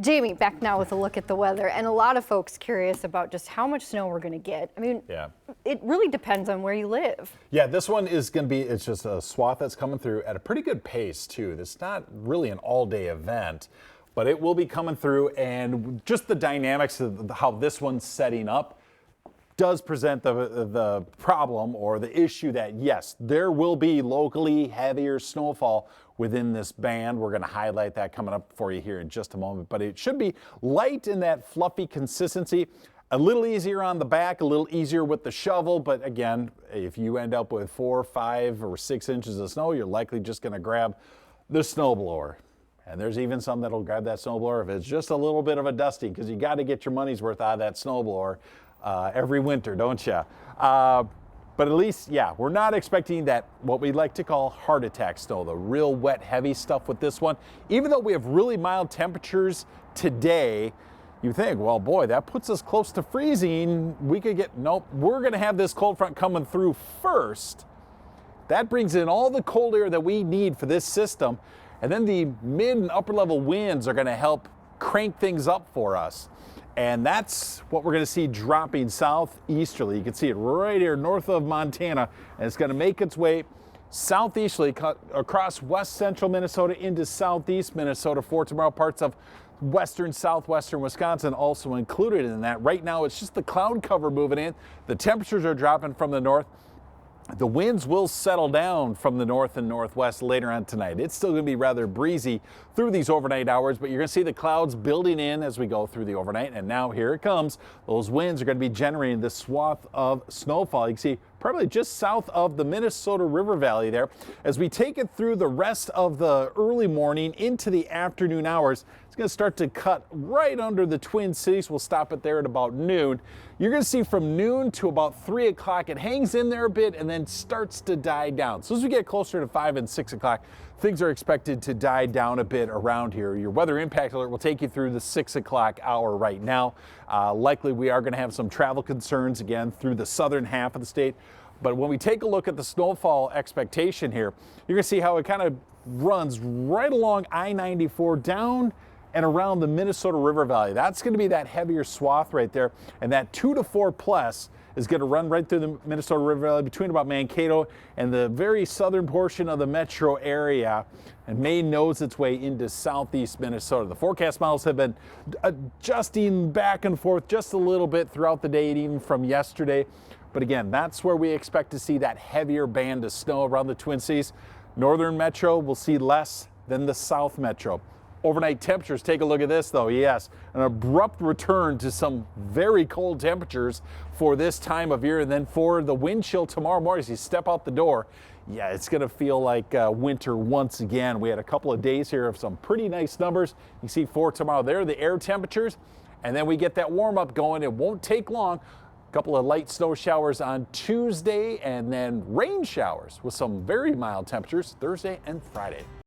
Jamie, back now with a look at the weather, and a lot of folks curious about just how much snow we're going to get. I mean, it really depends on where you live. Yeah, this one is going to be, it's just a swath that's coming through at a pretty good pace too. It's not really an all-day event, but it will be coming through, and just the dynamics of how this one's setting up does present the problem or the issue that, yes, there will be locally heavier snowfall within this band. We're going to highlight that coming up for you here in just a moment, but it should be light in that fluffy consistency, a little easier on the back, a little easier with the shovel. But again, if you end up with 4, 5, or 6 inches of snow, you're likely just going to grab the snowblower. And there's even some that'll grab that snowblower if it's just a little bit of a dusting, because you got to get your money's worth out of that snowblower every winter, don't you? But at least, yeah, we're not expecting that, what we like to call heart attack snow, the real wet, heavy stuff with this one. Even though we have really mild temperatures today, you think, well, boy, that puts us close to freezing. We could get, nope, we're going to have this cold front coming through first. That brings in all the cold air that we need for this system. And then the mid and upper level winds are going to help crank things up for us. And that's what we're going to see dropping southeasterly. You can see it right here north of Montana, and it's going to make its way southeasterly across west central Minnesota into southeast Minnesota for tomorrow. Parts of western, southwestern Wisconsin also included in that. Right now, it's just the cloud cover moving in. The temperatures are dropping from the north. The winds will settle down from the north and northwest later on tonight. It's still going to be rather breezy through these overnight hours, but you're going to see the clouds building in as we go through the overnight. And now here it comes. Those winds are going to be generating this swath of snowfall. You can see probably just south of the Minnesota River Valley there. As we take it through the rest of the early morning into the afternoon hours, it's going to start to cut right under the Twin Cities. We'll stop it there at about noon. You're going to see from noon to about 3 o'clock, it hangs in there a bit and then starts to die down. So as we get closer to 5 and 6 o'clock, things are expected to die down a bit around here. Your weather impact alert will take you through the 6 o'clock hour right now. Likely we are going to have some travel concerns again through the southern half of the state. But when we take a look at the snowfall expectation here, you're going to see how it kind of runs right along I-94 down and around the Minnesota River Valley. That's going to be that heavier swath right there. And that 2 to 4 plus is going to run right through the Minnesota River Valley between about Mankato and the very southern portion of the metro area, and may nose its way into southeast Minnesota. The forecast models have been adjusting back and forth just a little bit throughout the day and even from yesterday. But again, that's where we expect to see that heavier band of snow around the Twin Cities. Northern metro will see less than the south metro. Overnight temperatures, take a look at this though. Yes, an abrupt return to some very cold temperatures for this time of year. And then for the wind chill tomorrow morning, as you step out the door, yeah, it's going to feel like winter once again. We had a couple of days here of some pretty nice numbers. You see for tomorrow there, the air temperatures, and then we get that warm up going. It won't take long. A couple of light snow showers on Tuesday, and then rain showers with some very mild temperatures Thursday and Friday.